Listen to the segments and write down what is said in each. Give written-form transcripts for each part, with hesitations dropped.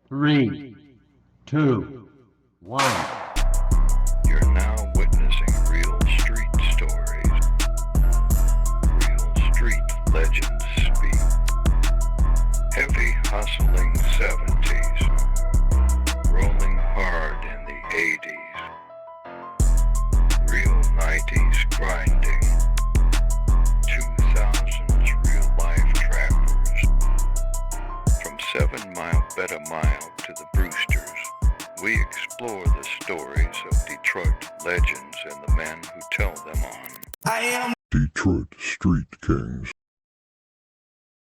Three, two, one. You're now witnessing real street stories. Real street legends speak. Heavy hustling 70s. Rolling hard in the 80s. Real 90s grinding. 2000s real life trappers. From 7 Mile Better Mile to the Brewsters, we explore the stories of Detroit legends and the men who tell them on. I am Detroit Street Kings.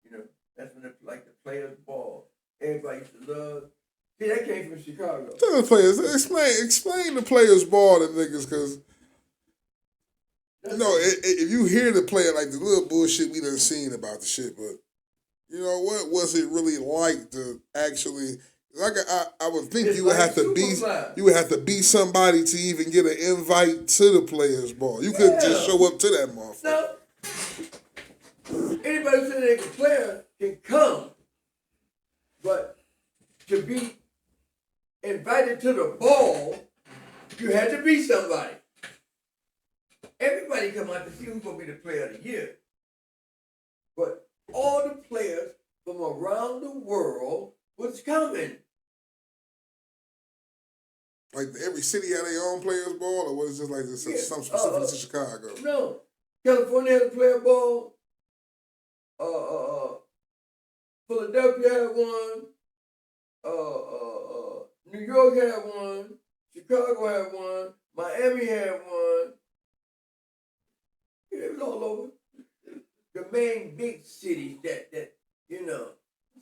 You know, that's when it's like the players' ball. Everybody used to love. See, that came from Chicago. Tell the players, explain the players' ball to niggas, because if you hear the player, like the little bullshit we done seen about the shit, but you know what was it really like to actually? Like I would think It's you would like have to be Superfly. you would have to be somebody to even get an invite to the players' ball. You couldn't just show up to that motherfucker. No. Anybody who said they can play can come. But to be invited to the ball, you had to be somebody. Everybody come out to see who's going to be the player of the year. But all the players from around the world was coming. Like every city had their own players' ball, or was it just like this, some specific to Chicago? No. California had a player ball. Philadelphia had one. New York had one. Chicago had one. Miami had one. It was all over. The main big cities that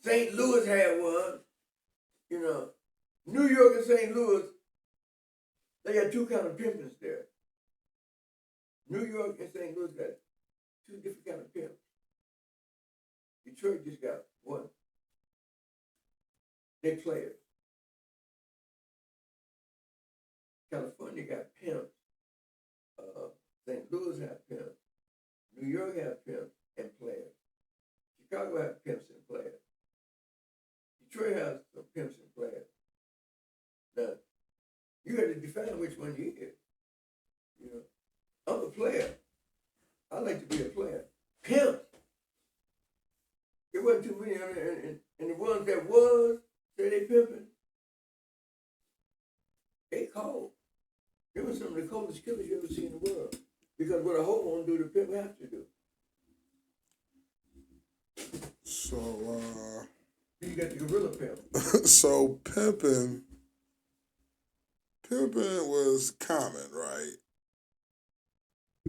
St. Louis had one. New York and St. Louis, they got two kind of pimpings there. New York and St. Louis got two different kind of pimps. Detroit just got one. They players. California got pimps. St. Louis have pimps. New York have pimps and players. Chicago have pimps and players. Detroit has some pimps and players. Now, you have to define which one you is. I'm a player. I like to be a player. Pimp. There wasn't too many, and the ones that was, say they pimping, they cold. They were some of the coldest killers you ever seen in the world. Because what a hoe won't do, the pimp has to do. So, Then you got the gorilla pimp. so pimping was common, right?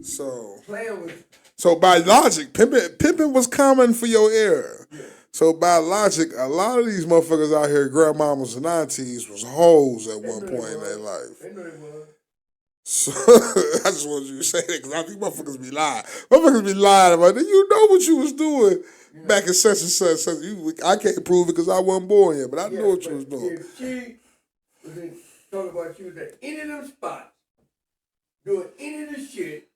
So Playing with. So by logic, pimping was common for your era. Yeah. So by logic, a lot of these motherfuckers out here, grandmamas and aunties, was hoes at one point in their life. They know they was. So I just wanted you to say that because I think motherfuckers be lying. Motherfuckers be lying about it. You know what you was doing back in such and such. I can't prove it because I wasn't born yet, but I know what you was doing. If she was talking about you was at any of them spots, doing any of this shit,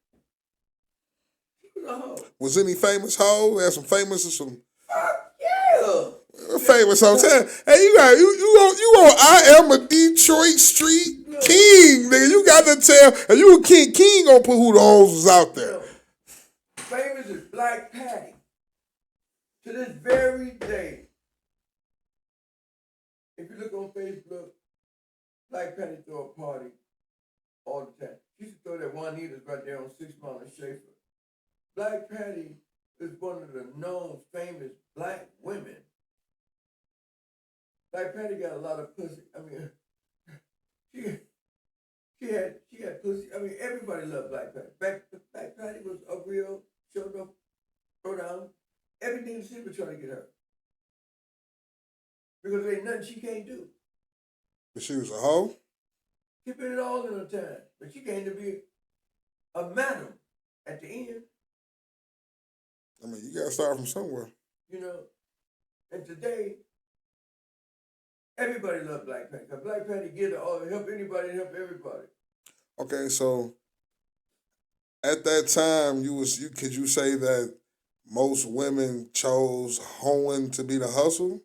she was a hoe. Was any famous hoe? There's some famous or some Fuck yeah! famous hoe. Hey, you on I Am a Detroit Street King, nigga. You got to tell, and you a king. King gonna put who the hoes was out there. Famous is Black Patty. To this very day, if you look on Facebook, Black Patty throw a party all the time. She used to throw that Juanita's right there on 6 Mile and Schaefer. Black Patty is one of the known famous black women. Black Patty got a lot of pussy. I mean, she had pussy. I mean, everybody loved Black Patty. Black Patty was a real showed up, throw down. Everything the city was trying to get her. Because there ain't nothing she can't do. But she was a hoe? She put it all in her time. But she came to be a madam at the end. I mean, you gotta start from somewhere. And today, everybody loves Black Patty. Because Black Patty get all help anybody and help everybody. Okay, so at that time, could you say that most women chose hoeing to be the hustle?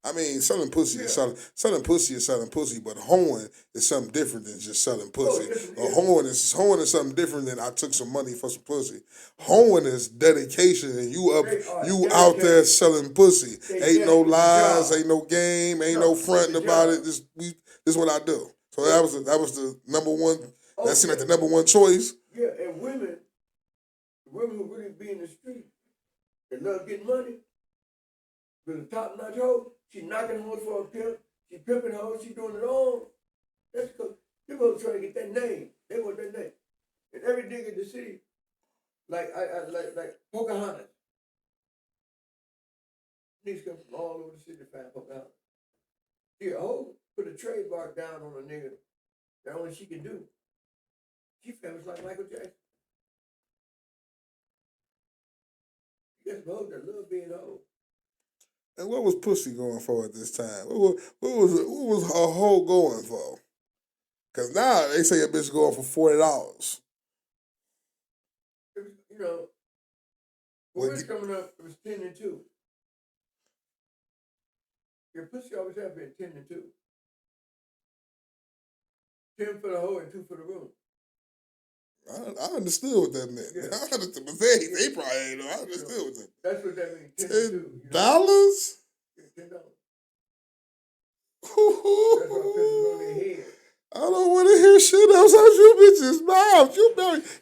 I mean, selling pussy is selling pussy is selling pussy, but hoeing is something different than just selling pussy. Hoeing is something different than I took some money for some pussy. Hoeing is dedication, and you out there selling pussy. Ain't no lies, ain't no game, ain't no fronting about it. This is what I do. So that was the number one. That seemed like the number one choice. Yeah, and women who really be in the street, they love getting money. With a top-notch hoe, she knocking hoes for a pimp. She pimping hoes. She doing it all. That's because people trying to get that name. They want that name. And every nigga in the city, like Pocahontas. Niggas come from all over the city to find Pocahontas. See, a hoe put a trademark down on a nigga that only she can do. She famous like Michael Jackson. You got some hoes that love being hoes. And what was pussy going for at this time? What was a hoe going for? Because now they say a bitch going for $40. You know, when it was coming up, it was 10 and 2. Your pussy always have been 10 and 2. 10 for the hoe and 2 for the room. I understood what that meant. Yeah. I understood, but they probably ain't know. I understood what that meant. That's what that means. $10? Yeah, $10. That's why pussies on their head. I don't want to hear shit else out your bitch's mouth.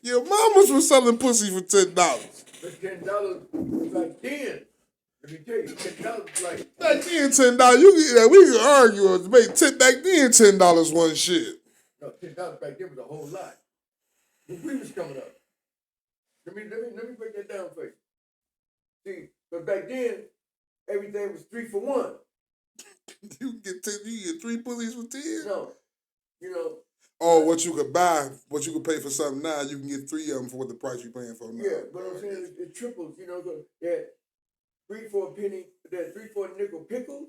Your mamas was selling pussy for $10. But $10 was like 10. Let me tell you, $10 was like back then $10. We could argue or debate. Back then $10 wasn't shit. No, $10 back then was a whole lot. When we was coming up. Let me break that down for you. See, but back then, everything was 3 for 1. You get 3 pussies for 10? No. You know. Oh, what you could buy, what you could pay for something now, you can get 3 of them for what the price you're paying for now. Yeah, but I'm saying it triples, you know, that 3 for a penny, that 3 for a nickel pickle.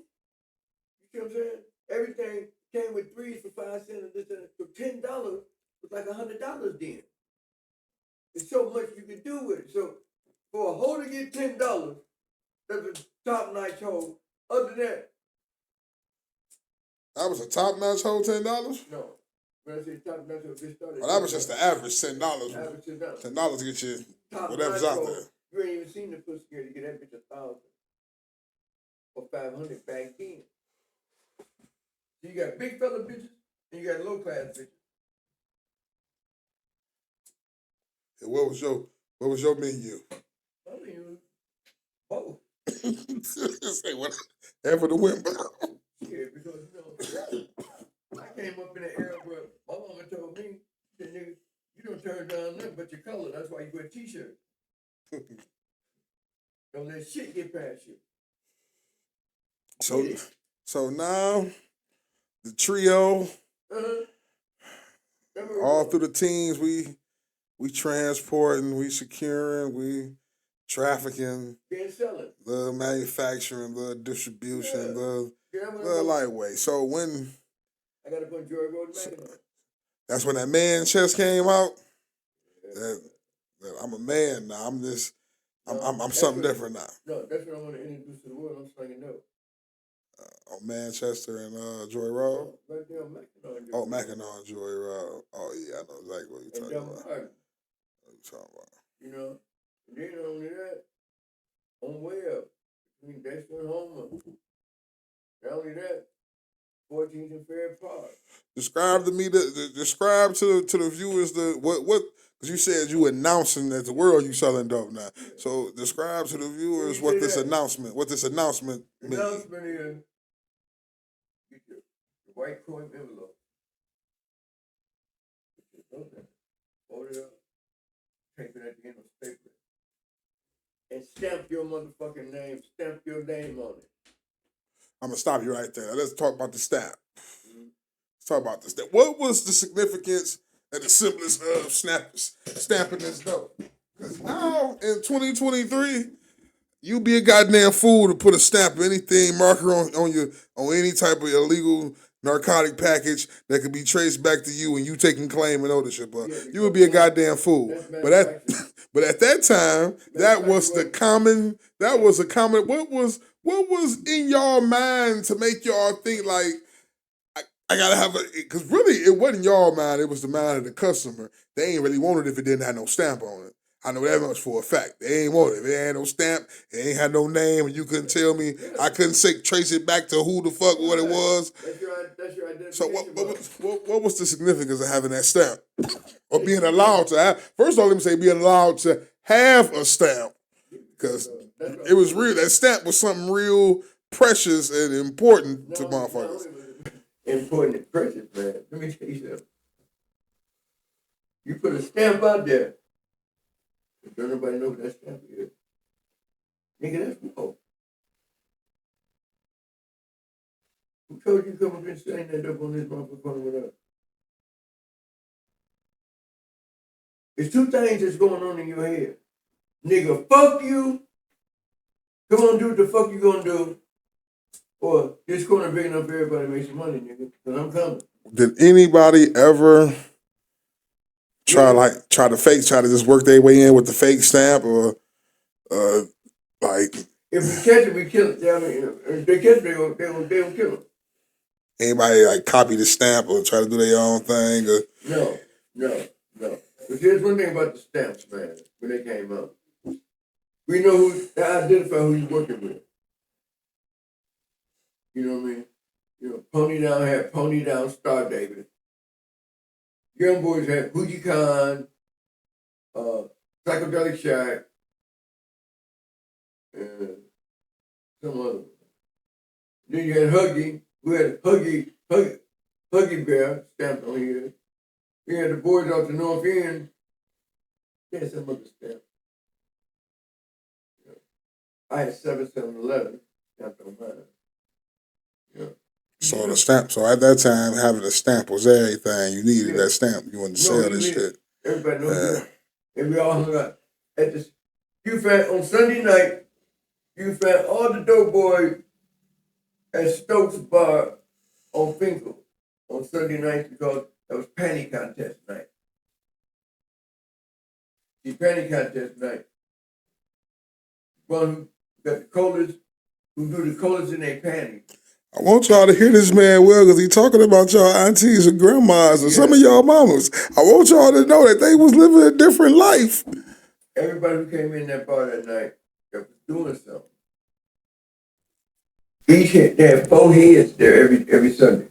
You see what I'm saying? Everything came with 3s for 5 cents and this and that. So $10 was like $100 then. There's so much you can do with it. So for a hoe to get $10, that's a top-notch hoe. Other than that. That was a top-notch hoe, $10? No. When I say top-notch hoe, this started. Well, that was just the average $10. Average $10. $10 to get you top whatever's out there. You ain't even seen the pussy girl to get that bitch 1,000 or 500 back then. So you got big fella bitches and you got low-class bitches. And what was your menu? I mean, both. Say what? Ever the win. Yeah, because I came up in an era where my mama told me, she said, nigga, you don't turn down nothing but your color. That's why you wear t-shirts. Don't let shit get past you. So now the trio, all through the teams, we transporting, we securing, we trafficking, the manufacturing, the distribution, the lightweight. So when I gotta go Joy Road magazine. That's when that man chest came out. That I'm a man now. I'm something different now. No, that's what I want to introduce to the world. I'm slinging dope. On Manchester and Joy Road. Right there on Mackinac. Oh, Mackinac and Joy Road. Oh yeah, I know exactly what you're talking about. What you talking about? You know, and then not only that, on the way up between Dexter and Homer. Not only that, 14th and Fair Park. Describe to me describe to the viewers what because you said you announcing that the world you selling dope now. Yeah. So describe to the viewers what this announcement means. Announcement is get your white coin envelope. Hold it up, tape it at the end of the paper, and stamp your motherfucking name. Stamp your name on it. I'm gonna stop you right there. Now, let's talk about the stamp. Let's talk about the stamp. What was the significance and the simplest of stamping this dope? Because now in 2023, you be a goddamn fool to put a stamp of anything marker on any type of illegal narcotic package that could be traced back to you and you taking claim and ownership of. You would be a goddamn fool. But at that time, that was a common. What What was in y'all mind to make y'all think like I gotta have a? Because really, it wasn't y'all mind; it was the mind of the customer. They ain't really want it if it didn't have no stamp on it. I know that much for a fact. They ain't want it. If it ain't no stamp, it ain't had no name, and you couldn't tell me. I couldn't trace it back to who the fuck what it was. That's your identification. So what was the significance of having that stamp or being allowed to have? First of all, let me say being allowed to have a stamp because it was real. That stamp was something real precious and important to motherfuckers. Important and precious, man. Let me tell you something. You put a stamp out there, don't nobody know what that stamp is. Nigga, that's war. Who told you come up and saying that up on this motherfucker with us? There's two things that's going on in your head. Nigga, fuck you. Come on, do what the fuck you gonna do. Or this corner big enough for everybody to make some money, nigga. Cause I'm coming. Did anybody ever try to just work their way in with the fake stamp or like? If we catch it, we kill it. I mean, if they catch it, they gonna kill them. Anybody like copy the stamp or try to do their own thing? Or? No. But here's one thing about the stamps, man. When they came out, we know to identify who you're working with. You know what I mean? You know, Pony Down had Pony Down Star David. Young Boys had Boogie Khan, Psychedelic Shack, and some other. Then you had Huggy. We had Huggy Bear stamped on here. We had the boys out the North End. They had some other stamp. I had 7-11 stamped on mine. Yeah. So the stamp. So at that time, having a stamp was everything. You needed that stamp. You wanted to sell this shit. Everybody knows that. And we all hung out at this. You found on Sunday night. You found all the dope boys at Stokes Bar on Finkel on Sunday night because that was panty contest night. The panty contest night. One who got the coldest, who do the coldest in their panties. I want y'all to hear this man well because he talking about y'all aunties and grandmas and some of y'all mamas. I want y'all to know that they was living a different life. Everybody who came in that bar that night that was doing something. They had 4 heads there every Sunday.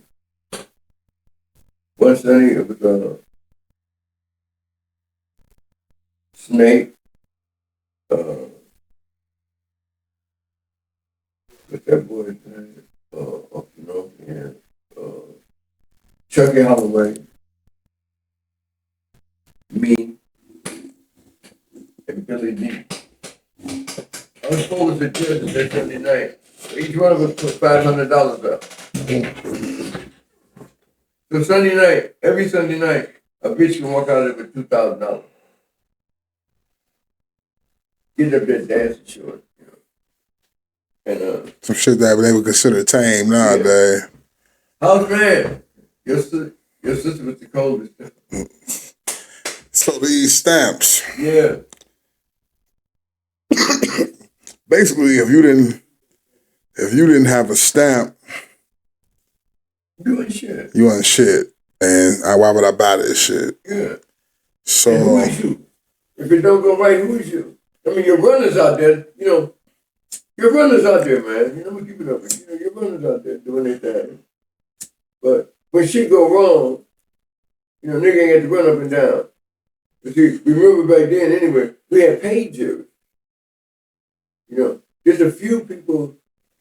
One Sunday it was Snake, what's that boy's name? Up the North End, Chucky Holloway, me, and Billy D. I was told as a judge that Sunday night. Each one of us put $500 up. So Sunday night, every Sunday night, a bitch can walk out of it with $2,000. Get up there dancing short, you know. And some shit that they would consider tame nowadays. House man, your sister was the coldest. So these stamps. Yeah. Basically, if you didn't have a stamp, you ain't shit. You ain't shit. And why would I buy this shit? Yeah. So and who is you? If it don't go right, who is you? I mean, your runners out there, you know, your runners out there, man. You know, we keep it up. You know, your runners out there doing their thing. But when shit go wrong, you know, nigga ain't got to run up and down. But see, remember back then, anyway, we had pagers. You know, there's a few people.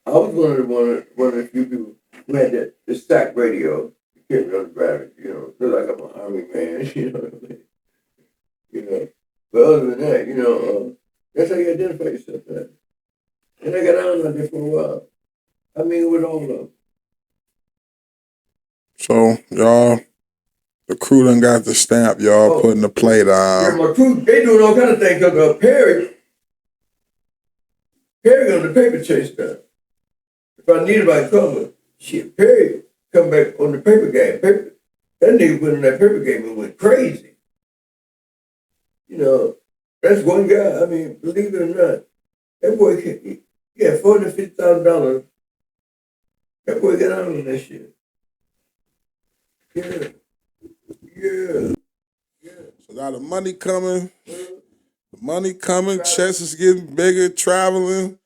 I was one of the few people who had the stack radio. You can't run grab you know. Feel like I'm an army man. You know what I mean? You know. But other than that, you know, that's how you identify yourself, man. And I got on out there for a while. I mean, with all of them. So, y'all, the crew done got the stamp. Y'all putting the plate on. Yeah, my crew, they doing all kind of things. Because Perry on the paper chase stuff. If I needed my cover, shit, Perry come back on the paper game. That nigga went in that paper game and went crazy. You know, that's one guy. I mean, believe it or not, that boy, Yeah, $450,000. That boy got on that shit. Yeah. Yeah. So now the money coming, Travel. chest is getting bigger, traveling,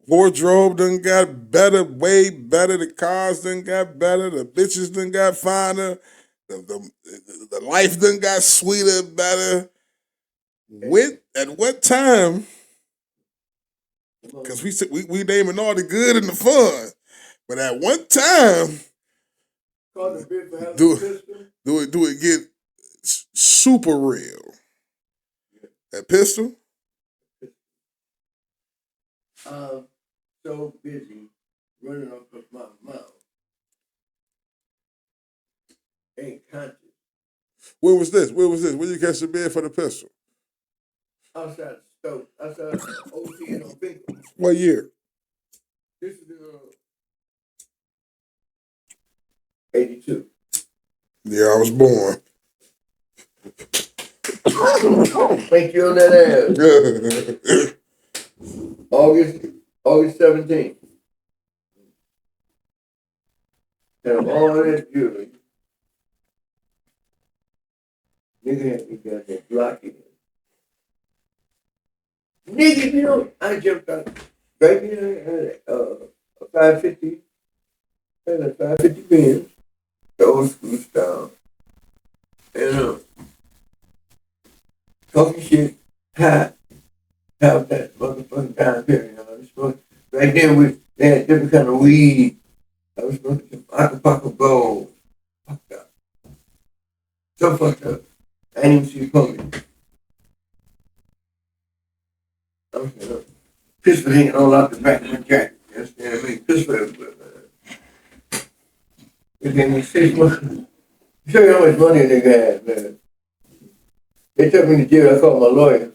wardrobe done got better, way better, the cars done got better, the bitches done got finer, the life done got sweeter, better. At what time? Because we naming all the good and the fun, but at one time, Called the bitch for having do a pistol. it get super real? That pistol? I'm so busy running off of my mouth. Ain't conscious. Where was this? Where you catch the bid for the pistol? Outside the stove. Outside OT and on Pimping. What year? This is 82. Yeah, I was born. Thank you on that ass. August 17th. And all that jewelry. Nigga had me got that block in. Nigga, you know, I jumped out. Right here, 550. And a 550 pins. The old school style. And talking shit, high. Have that motherfucking time period. Back then, they had different kind of weed. I was smoking some Acapulco Gold. Fucked up. So fucked up. I didn't even see the police. I was pistol hanging all out the back of my jacket. You understand what I mean? Pistol everywhere, man. They gave me 6 months. Show you how much money a nigga had, man. They took me to jail. I called my lawyer.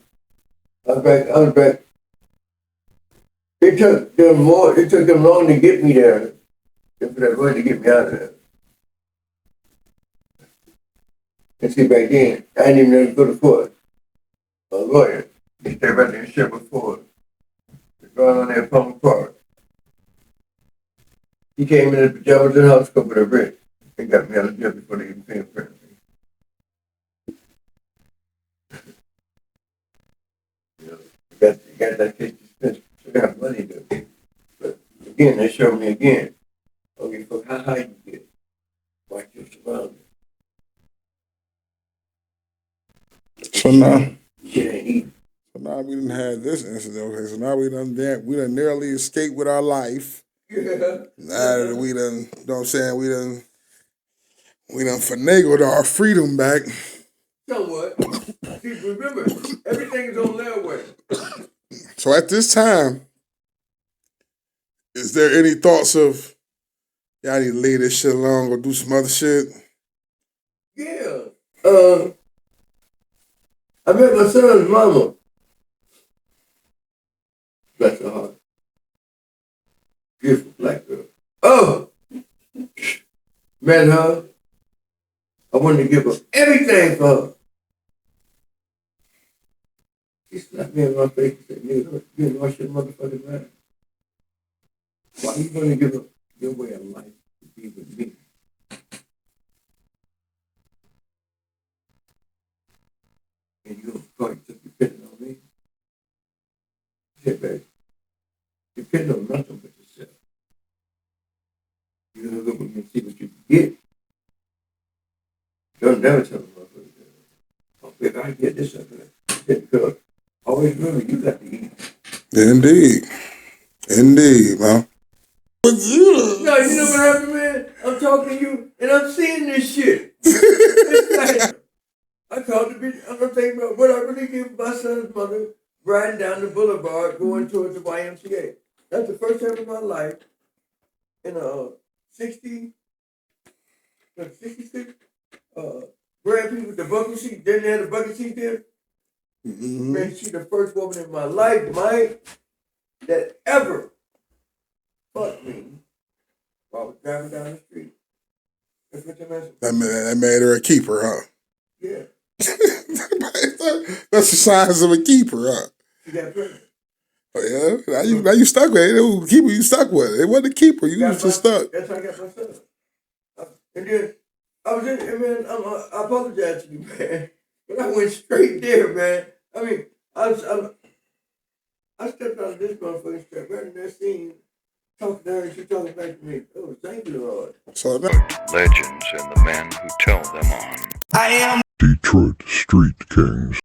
I was back. It took them long to get me there. For that lawyer to get me out of there. And see, back then, I didn't even know to go to court. My lawyer, he stayed right there in Sherwood Ford. He's going on there at Palmer Park. He came in his pajamas and house covered a brick. They got me out of jail before they even fingerprint me. You got that case dismissed. So they have money to do. But again, they showed me again. Okay, fuck how high you get. Watch your surroundings. So now, Shit ain't easy. so now we done had this incident. Okay, so now we done narrowly escaped with our life. Yeah. Now that we done, you know what I'm saying, we done finagled our freedom back. Somewhat. See, remember, everything is on their way. So at this time, is there any thoughts of, y'all need to leave this shit alone, go do some other shit? Yeah. I met my son's mama. Bless her heart. Beautiful black girl. Oh! Met her. I wanted to give her everything for her. She slapped me in my face and said, you didn't wash your motherfucking mouth. Why are you going to give up your way of life to be with me? And you don't call yourself depending on me? I said, baby, depend on nothing but yourself. You don't look at me and see what you can get. Don't never tell them motherfucker, oh, baby, I get this up there. Because always remember, you got to eat. Indeed. Indeed, man. But you No, you know what happened, man? I'm talking to you, and I'm seeing this shit. It's like, I called the bitch. I'm gonna think about what I really give my son's mother riding down the boulevard going towards the YMCA. That's the first time in my life in 66, wearing people with the bucket seat. Didn't they have the bucket seat there? Mm-hmm. Man, she's the first woman in my life, Mike, that ever fucked me while I was driving down the street. That's what That made her a keeper, huh? Yeah. That's the signs of a keeper, huh? She got pregnant. Oh, yeah, now you stuck with it. Who keeper you stuck with? It wasn't a keeper. You was just stuck. That's how I got my son. And then I was in, and man, I apologize to you, man, but I went straight there, man. I mean, I stepped out of this motherfucking strap right in that scene, talking to her, and she talking back to me. Oh, thank you, Lord. So now, Legends and the men who tell them on. I am Detroit Street Kings.